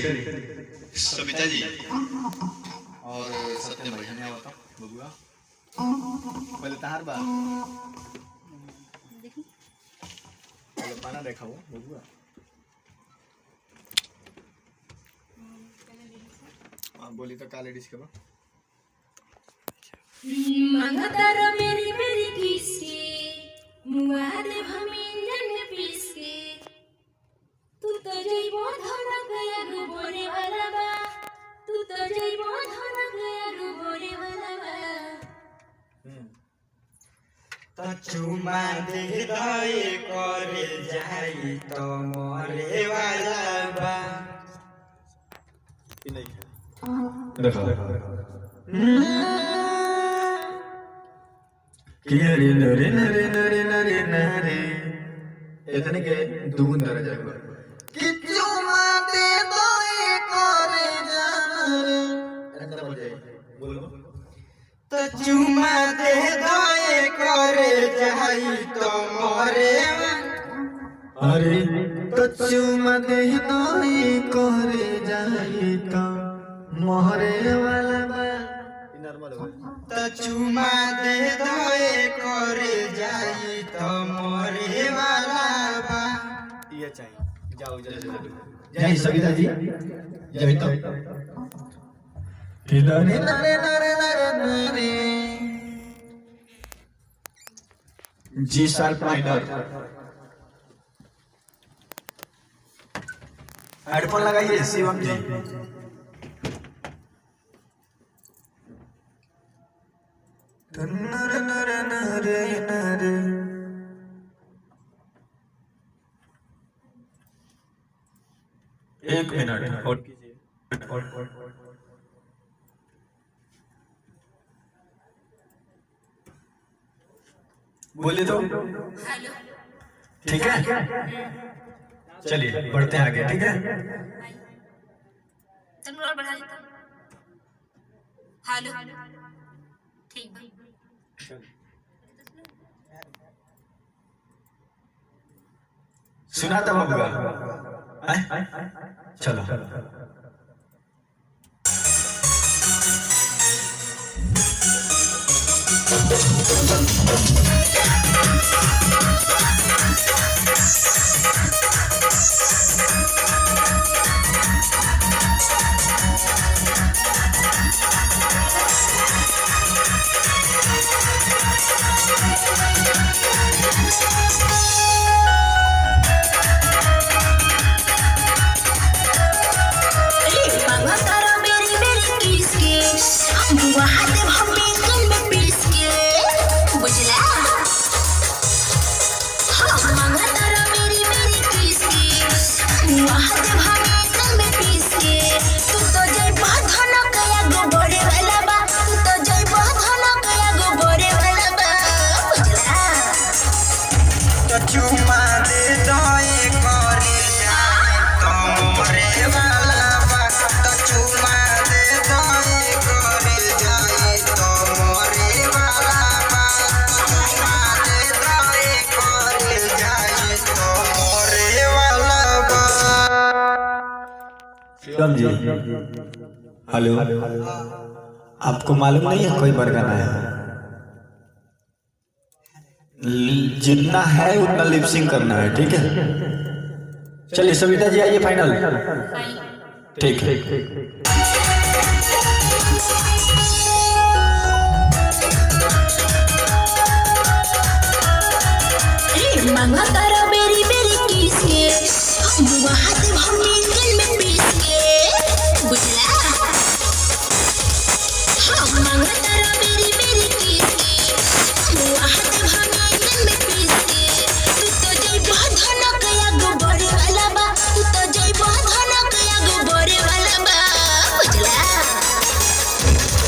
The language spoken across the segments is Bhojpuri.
सविता जी और सत्य भाई ने आवता बबुआ पहले तार बा देखी पहले पाना देखाओ बबुआ हां बोली तो का लेडीज के बा मंगतर मेरी मेरी किसके मुआदे भमिंजन पीसके तू तो जइबो धन गया गोबरे वाला बा तू तो जइबो धन गया गोबरे वाला बा तो चुमा दे दए करे जाई तो मरे वाला बा कि नहीं देखो किरे नरे नरे नरे नरे नरे इतने के दुगुन दर्जा के कि चुमा दे दए करे जाई ऐसा बोल जाए बोलो तो चुमा दे दए करे जाई तो मरे अरे तो चुमा दे दए करे जाई तो मरे वाला बा नॉर्मल हो तो चुमा दे दए करे जाई तो मरे वाला बा ये चाहिए जाओ जल्दी जय सविता जी जय तो नरे नरे नरे नरे नरे जी शार्प माइनर हेडफोन लगाइए शिवम जी नरे नरे नरे नरे एक मिनट और बोले तो हेलो ठीक है चलिए बढ़ते हैं आगे ठीक है तुम और बढ़ा देता हेलो ठीक भाई सुना था बबुआ चलो मंगतर मेरी मेरी किसके मुआदे भमिंजन पीसके बुझला हाँ मंगतर मेरी मेरी किसके मुआदे भमिंजन पीसके तू तो जइबो धन गया गोबरे वाला बा तू तो जइबो धन गया गोबरे वाला बा बुझला तो चुमा दे दए करे जाई तो मरे वाला बा तो चुमा दे दए करे जाई तो मरे वाला बा चुमा दे दए करे जाई तो मरे वाला बा शिवम जी हेलो आपको मालूम नहीं है कोई बरगाना है जितना है उतना लिपसिंग करना है ठीक है चलिए सविता जी आइए फाइनल ठीक है मंगतर मेरी मेरी किसके मुआदे भमिंजन पीसके बुझला हाँ मंगतर मेरी मेरी किसके मुआदे भमिंजन पीसके तू तो जइबो धन गया गोबरे वाला बा तू तो जइबो धन गया गोबरे वाला बा बुझला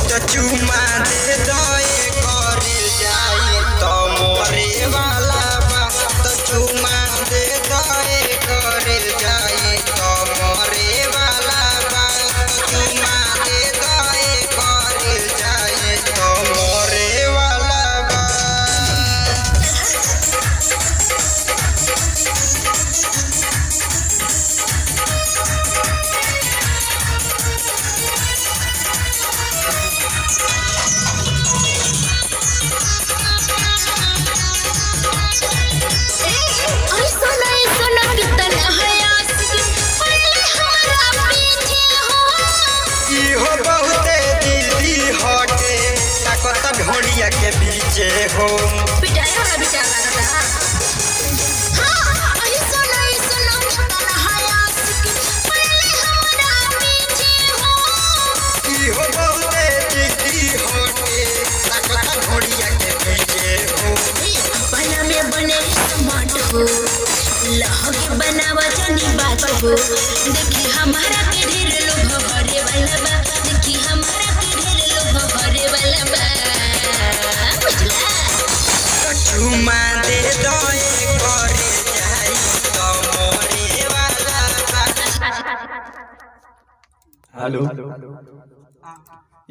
तो चुमा दे दए करे जाई तो मरे वाला बा तो चुमा पीछे हो पिटाई वाला विचार लगा था। हाँ ऐसा नहीं सुनो मत नहाया पहले हमारा पीछे हो की हो बहुते जिद्दी होके लखला घोड़िया के पीछे हो बना में बने स्मार्ट हो लहके बनावा जानी बात हो देखी हमारा के ढेर लोग भरे वाला बा देखी हमारा के ढेर लोग भरे वाला बा बुझला चुमा दे दो करे जाई तो मोरे वाला हेलो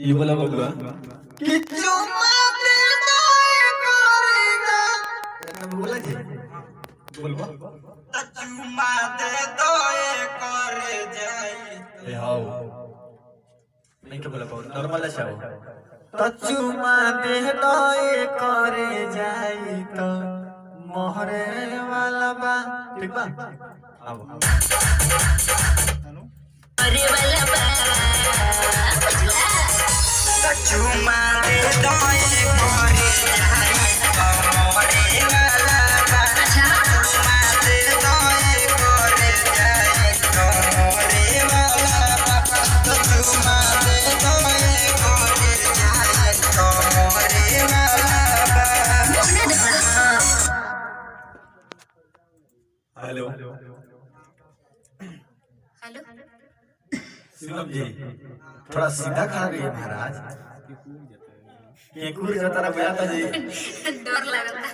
ये बोला बबुआ कि चुमा दे दो करेगा बोला जी बोलबा चुमा दे दो करे जाई ए हाउ नहीं के बोला नॉर्मल अच्छा हो तो चुमा दे दो करे जाई तो मोहरे वाला बा ठीक बा आओ भरे वाला बा बुझला चुमा दे दो करे जाई तो मोरे वाला बा अच्छा चुमा दे दो करे जाई तो मोरे वाला बा चुमा दे दो करे जाई तो मोरे वाला बा मुझे देखा हेलो हेलो शिवम जी थोड़ा सीधा खड़ा रहिए महाराज ये कूद जाता रहा बजाता जी डर लग रहा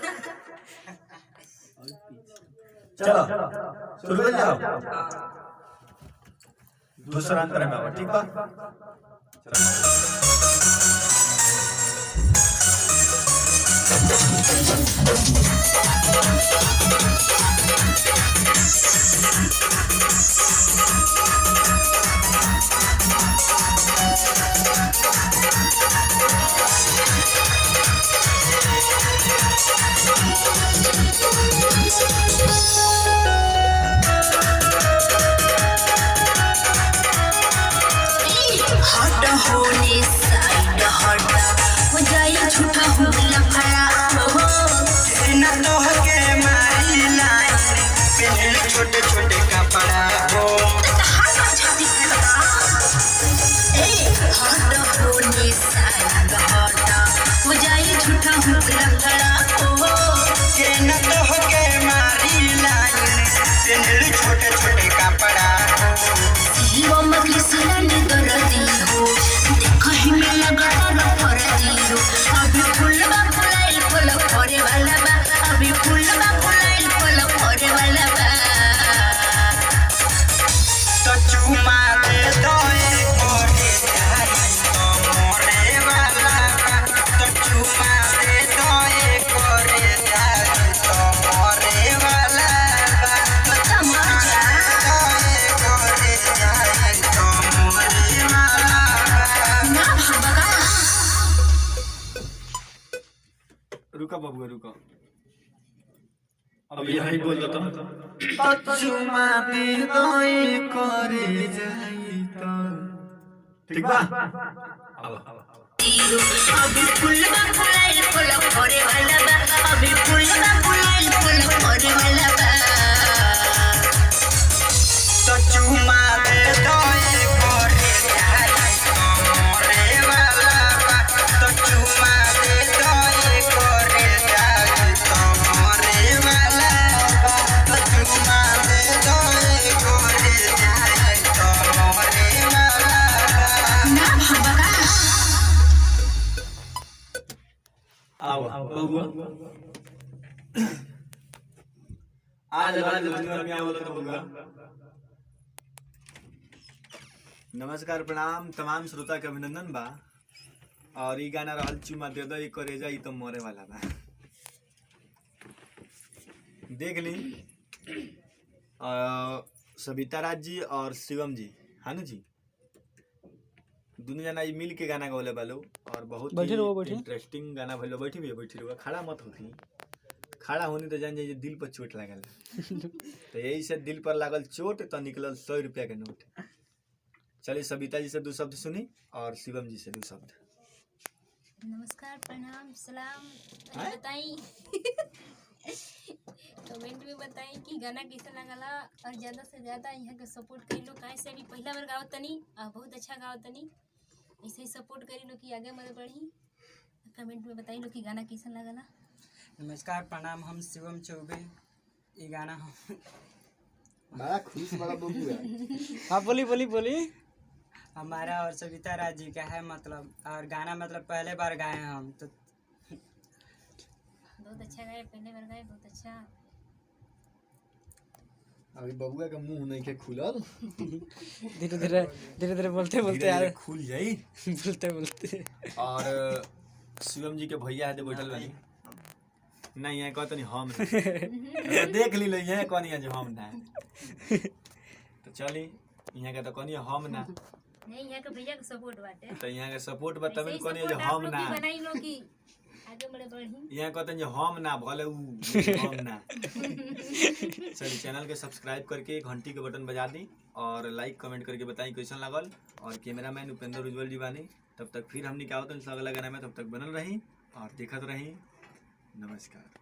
चलो शुरू कर जाओ दूसरा अंतर में आओ ठीक बा हट होने साइड हट हो जाए झूठा हो लफड़ा हो न तो के मारी लाइन पहन छोटे छोटे कपड़ा हो हट छाती फटका ए हट होने साइड हट हो जाए झूठा हो लफड़ा हो न तो के मारी लाइन पहन छोटे छोटे कपड़ा हो वो मगली सिलाने दर्दी हो देखो ही में लगा ना फरदी हो अभी फुलवा फुलाइल फुल फरे वाला बा अभी फुलवा फुलाइल फुल फरे वाला बा तो चुमा दे दो करे जाई तो मोरे वाला बा तो चुमा दे दो करे जाई तो मोरे वाला बा तो चुमा दे दो करे जाई तो मोरे वाला बा ना भगा रुका बबुआ रुका अब यही बोल देता हूँ तो चुमा दे दो करे जाई तो ठीक बा आओ अभी फुलवा फुलाइल फुल फरे वाला बा अभी फुलवा फुलाइल फुल फरे वाला बा तो चुमा दे दो करे जाई तो मोरे वाला बा तो चुमा दे दो करे जाई तो मोरे वाला बा तो चुमा दे दो करे जाई तो मोरे वाला बा ना भगा आओ बबुआ आज रात दुनिया में आओ तो बबुआ नमस्कार प्रणाम तमाम श्रोता के अभिनंदन बा और ई गाना रहल चुमा दे दो करे जा तो मरे वाला बा देख ली सविता राज जी और शिवम जी हाँ जी दोनों जना मिल के गाना गौले बालो और बहुत ही इंटरेस्टिंग गाना भइलो बैठी रहुआ खड़ा मत होती खड़ा होनी तो जान जाइए दिल पर चोट लागल तो यही से दिल पर लागल चोट तो निकलल 100 रुपया के नोट। चलिए सविता जी से 2 शब्द सुनी और शिवम जी से 2 शब्द। नमस्कार, प्रणाम, सलाम। हैं? बताई कमेंट में बताई कि गाना कैसा लगला और ज़्यादा से ज़्यादा यहाँ के सपोर्ट करी लो। काहे से अभी पहला बार गाओ तनी और बहुत अच्छा गाओ तनी, ऐसे ही सपोर्ट करी लो कि आगे मत बढ़ी। कमेंट में बताई लो कि गाना कैसा लगला। नमस्कार प्रणाम, हम शिवम चौबे। ये गाना हम बड़ा खुश बड़ा बबू है। हाँ बोली। हमारा और सविता राज जी का है, मतलब और गाना मतलब पहले बार गाए हैं हम तो। बहुत अच्छा गाए, पहले बार गाए, बहुत अच्छा। अभी बबुआ का मुंह नहीं के खुलल, धीरे बोलते यार खुल जाई। बोलते और शिवम जी के भैया है बैठल बनी नहीं है कहते नहीं हम नहीं। देख ली है कौन है जो हम ना है। तो चली यहाँ का तो कौन हम ना, नहीं यहाँ के भैया के सपोर्ट बाटे, तो यहाँ के सपोर्ट बतावे ऐसे ही कौन है जो support आप हम लोग ना। भी बनाई लो कि आगे बढ़े बढ़ी। यहाँ कहते हैं जो हम ना भले ऊ हम ना। चलिए चैनल के सब्सक्राइब करके घंटी के बटन बजा दी और लाइक कमेंट करके बताई कैसन लागल। और कैमरामैन उपेंद्र उज्जवल जी बानी। तब तक फिर हमने क्या होता है अगला गाना में, तब तक बनल रही और देखत रही। नमस्कार।